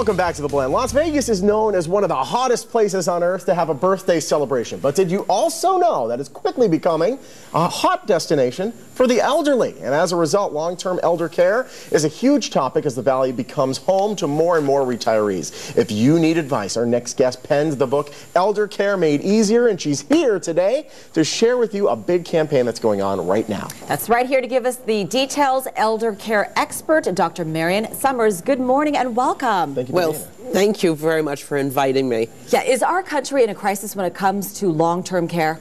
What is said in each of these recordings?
Welcome back to The Blend. Las Vegas is known as one of the hottest places on earth to have a birthday celebration. But did you also know that it's quickly becoming a hot destination for the elderly? And as a result, long-term elder care is a huge topic as the Valley becomes home to more and more retirees. If you need advice, our next guest penned the book Elder Care Made Easier, and she's here today to share with you a big campaign that's going on right now. That's right, here to give us the details, elder care expert, Dr. Marion Summers. Good morning and welcome. Thank you. Well, thank you very much for inviting me. Yeah, is our country in a crisis when it comes to long-term care?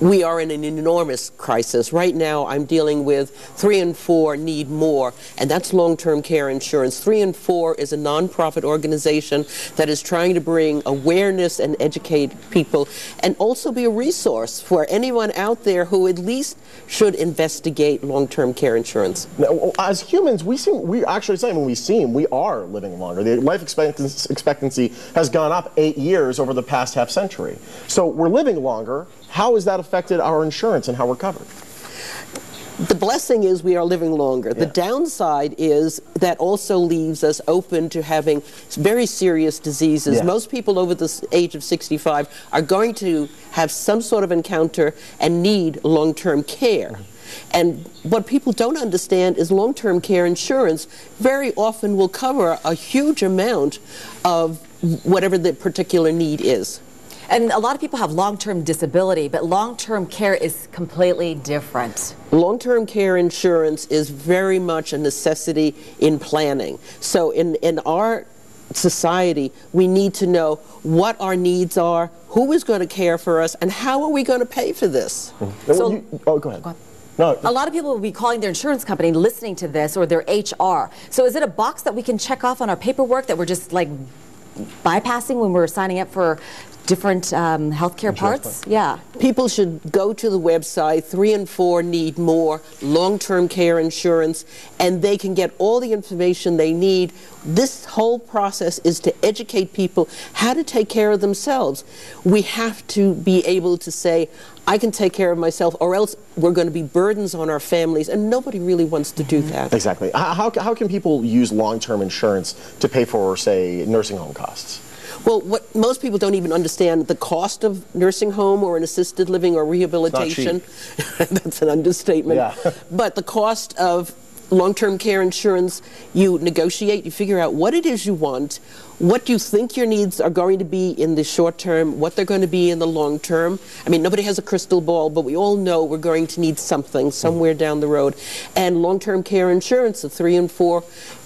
We are in an enormous crisis. Right now, I'm dealing with 3 in 4 need more, and that's long-term care insurance. 3 in 4 is a nonprofit organization that is trying to bring awareness and educate people, and also be a resource for anyone out there who at least should investigate long-term care insurance. Now, as humans, we are living longer. The life expectancy has gone up 8 years over the past half century. So we're living longer. How has that affected our insurance and how we're covered? The blessing is we are living longer. The downside is that also leaves us open to having very serious diseases. Most people over the age of 65 are going to have some sort of encounter and need long-term care. And what people don't understand is long-term care insurance very often will cover a huge amount of whatever the particular need is. And a lot of people have long-term disability, but long-term care is completely different. Long-term care insurance is very much a necessity in planning. So in our society, we need to know what our needs are, who is going to care for us, and how are we going to pay for this? So, go ahead. No. A lot of people will be calling their insurance company, listening to this, or their HR. So is it a box that we can check off on our paperwork that we're just like bypassing when we're signing up for different healthcare parts? Yeah. People should go to the website, 3 in 4 need more, long-term care insurance, and they can get all the information they need. This whole process is to educate people how to take care of themselves. We have to be able to say, I can take care of myself, or else we're going to be burdens on our families, and nobody really wants to do that. Exactly. How can people use long-term insurance to pay for, say, nursing home costs? Well, what most people don't even understand, the cost of nursing home or an assisted living or rehabilitation. That's an understatement. Yeah. But the cost of long-term care insurance, you negotiate, you figure out what it is you want, what you think your needs are going to be in the short term, what they're going to be in the long term. I mean, nobody has a crystal ball, but we all know we're going to need something somewhere down the road. And long-term care insurance, the 3 in 4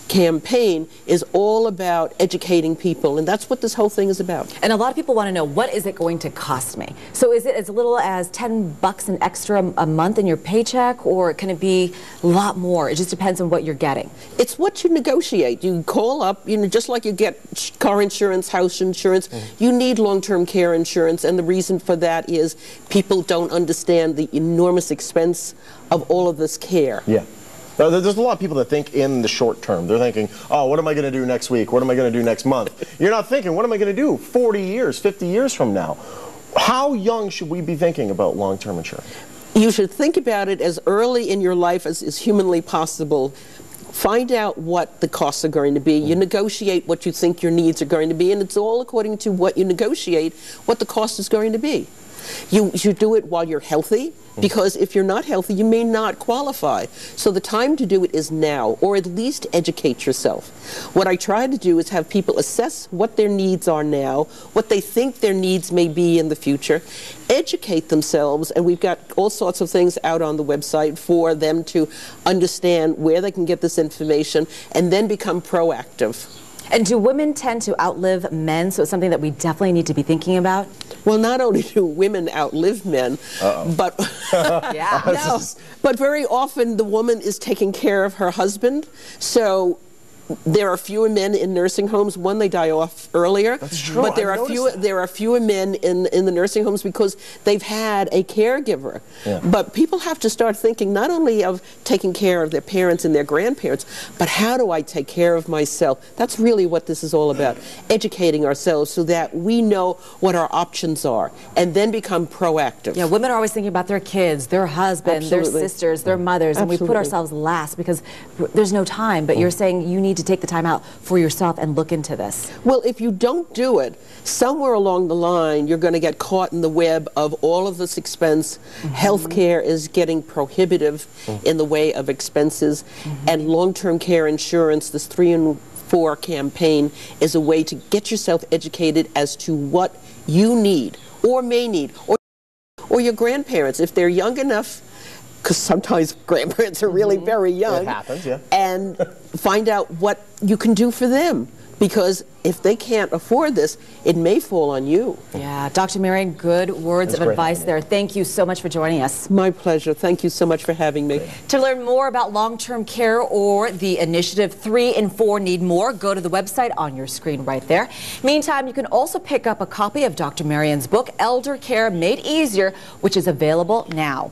campaign, is all about educating people, and that's what this whole thing is about. And a lot of people want to know, what is it going to cost me? So is it as little as $10 an extra a month in your paycheck, or can it be a lot more? It just depends on what you're getting. It's what you negotiate. You call up, you know, just like you get car insurance, house insurance, you need long-term care insurance, and the reason for that is people don't understand the enormous expense of all of this care. Yeah. There's a lot of people that think in the short term. They're thinking, oh, what am I going to do next week? What am I going to do next month? You're not thinking, what am I going to do 40 years, 50 years from now? How young should we be thinking about long-term insurance? You should think about it as early in your life as is humanly possible. Find out what the costs are going to be. You negotiate what you think your needs are going to be, and it's all according to what you negotiate, what the cost is going to be. You should do it while you're healthy, because if you're not healthy, you may not qualify. So the time to do it is now, or at least educate yourself. What I try to do is have people assess what their needs are now, what they think their needs may be in the future, educate themselves, and we've got all sorts of things out on the website for them to understand where they can get this information and then become proactive. And do women tend to outlive men? So it's something that we definitely need to be thinking about? Well, not only do women outlive men, but but very often the woman is taking care of her husband. So there are fewer men in nursing homes. One, they die off earlier. That's true. But there are fewer men in the nursing homes because they've had a caregiver. Yeah. But people have to start thinking not only of taking care of their parents and their grandparents, but how do I take care of myself? That's really what this is all about. Educating ourselves so that we know what our options are and then become proactive. Yeah, women are always thinking about their kids, their husband, their sisters, their mothers, and we put ourselves last because there's no time. But you're saying you need to take the time out for yourself and look into this? Well, if you don't do it, somewhere along the line, you're going to get caught in the web of all of this expense. Healthcare is getting prohibitive in the way of expenses, and long-term care insurance, this 3 and 4 campaign, is a way to get yourself educated as to what you need or may need, or your grandparents, if they're young enough, because sometimes grandparents are really very young. It happens, yeah. And find out what you can do for them. Because if they can't afford this, it may fall on you. Yeah, Dr. Marion, good words of advice there. Thank you so much for joining us. My pleasure. Thank you so much for having me. To learn more about long-term care or the initiative 3 and 4 Need More, go to the website on your screen right there. Meantime, you can also pick up a copy of Dr. Marion's book, Elder Care Made Easier, which is available now.